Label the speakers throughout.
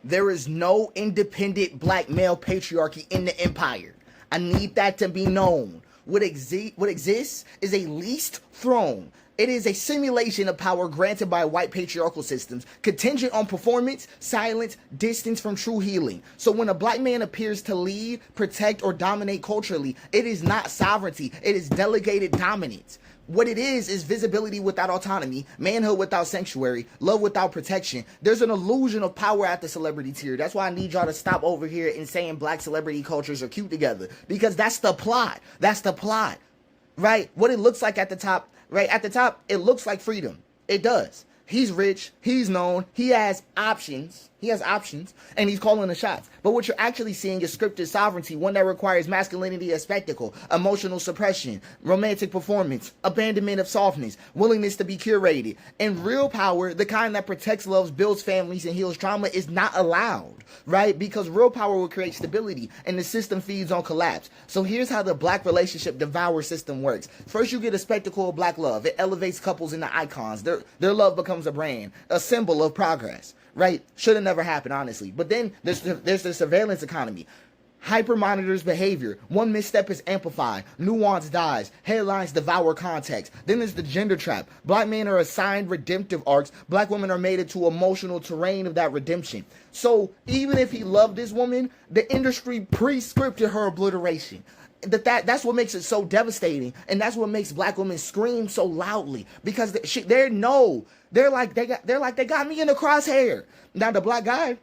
Speaker 1: There is no independent black male patriarchy in the empire. I need that to be known. What exists is a leased throne. It is a simulation of power granted by white patriarchal systems, contingent on performance, silence, distance from true healing. So when a black man appears to lead, protect, or dominate culturally, it is not sovereignty. It is delegated dominance. What it is visibility without autonomy, manhood without sanctuary, love without protection. There's an illusion of power at the celebrity tier. That's why I need y'all to stop over here and saying black celebrity cultures are cute together. Because that's the plot. That's the plot. Right? What it looks like at the top. Right? At the top, it looks like freedom. It does. He's rich. He's known. He has options. And he's calling the shots. But what you're actually seeing is scripted sovereignty, one that requires masculinity as spectacle, emotional suppression, romantic performance, abandonment of softness, willingness to be curated. And real power, the kind that protects, loves, builds families, and heals trauma, is not allowed, right? Because real power will create stability, and the system feeds on collapse. So here's how the black relationship devour system works. First, you get a spectacle of black love. It elevates couples into icons. Their love becomes a brand, a symbol of progress. Right? Should have never happened, honestly. But then there's the surveillance economy. Hyper monitors behavior. One misstep is amplified. Nuance dies. Headlines devour context. Then there's the gender trap. Black men are assigned redemptive arcs. Black women are made into emotional terrain of that redemption. So even if he loved this woman, the industry pre-scripted her obliteration. That's what makes it so devastating, and that's what makes black women scream so loudly, because they're like they got me in the crosshair. Now the black guy,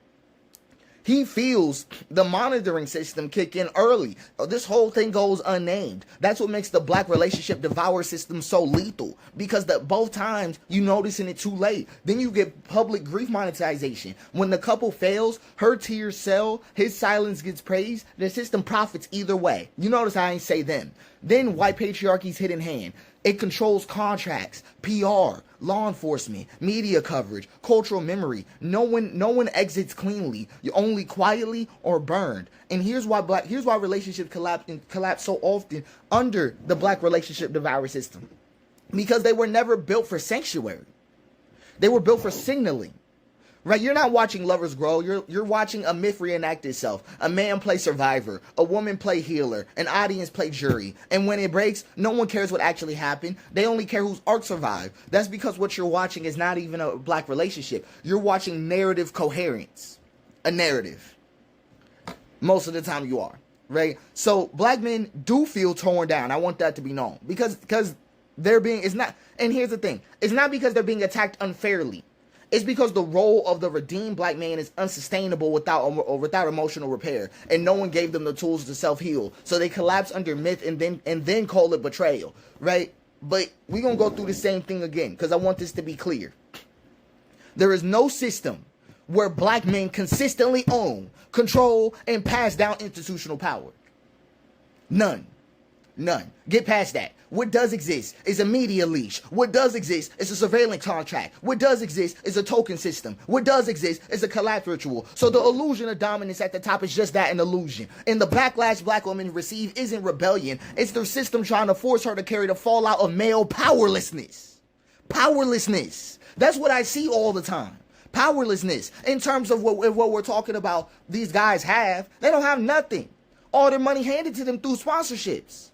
Speaker 1: he feels the monitoring system kick in early. This whole thing goes unnamed. That's what makes the black relationship devour system so lethal, because both times you noticing it too late. Then you get public grief monetization. When the couple fails, her tears sell, his silence gets praised. The system profits either way. You notice I ain't say them. Then white patriarchy's hidden hand. It controls contracts, PR, law enforcement, media coverage, cultural memory. No one exits cleanly. You only quietly or burned. And here's why relationships collapse so often under the black relationship devourer system. Because they were never built for sanctuary. They were built for signaling. Right? You're not watching lovers grow. You're watching a myth reenact itself. A man play survivor. A woman play healer. An audience play jury. And when it breaks, no one cares what actually happened. They only care whose arc survived. That's because what you're watching is not even a black relationship. You're watching narrative coherence. A narrative. Most of the time you are. Right? So black men do feel torn down. I want that to be known. Because they're being, it's not, and here's the thing. It's not because they're being attacked unfairly. It's because the role of the redeemed black man is unsustainable without emotional repair, and no one gave them the tools to self-heal. So they collapse under myth and then call it betrayal, right? But we're going to go through the same thing again, because I want this to be clear. There is no system where black men consistently own, control, and pass down institutional power. None. Get past that. What does exist is a media leash. What does exist is a surveillance contract. What does exist is a token system. What does exist is a collapse ritual. So the illusion of dominance at the top is just that, an illusion. And the backlash black women receive isn't rebellion. It's their system trying to force her to carry the fallout of male powerlessness. Powerlessness. That's what I see all the time. Powerlessness. In terms of what we're talking about, these guys have. They don't have nothing. All their money handed to them through sponsorships.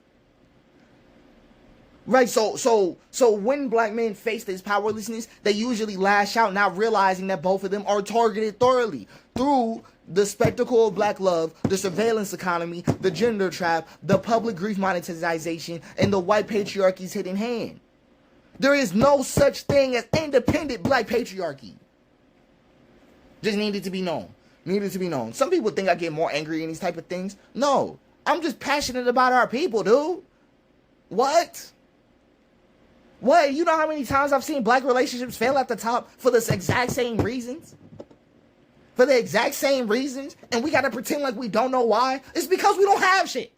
Speaker 1: Right, so when black men face this powerlessness, they usually lash out, not realizing that both of them are targeted thoroughly through the spectacle of black love, the surveillance economy, the gender trap, the public grief monetization, and the white patriarchy's hidden hand. There is no such thing as independent black patriarchy. Just needed to be known. Some people think I get more angry in these type of things. No, I'm just passionate about our people, dude. What? You know how many times I've seen black relationships fail at the top for the exact same reasons? And we gotta pretend like we don't know why? It's because we don't have shit.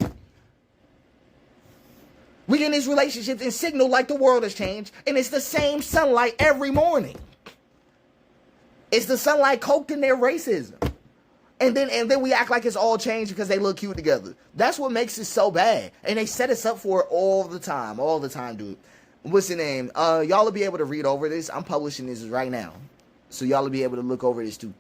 Speaker 1: We get in these relationships and signal like the world has changed, and it's the same sunlight every morning. It's the sunlight coked in their racism. And then we act like it's all changed because they look cute together. That's what makes it so bad. And they set us up for it all the time, dude. What's the name? Y'all will be able to read over this. I'm publishing this right now. So y'all will be able to look over this too.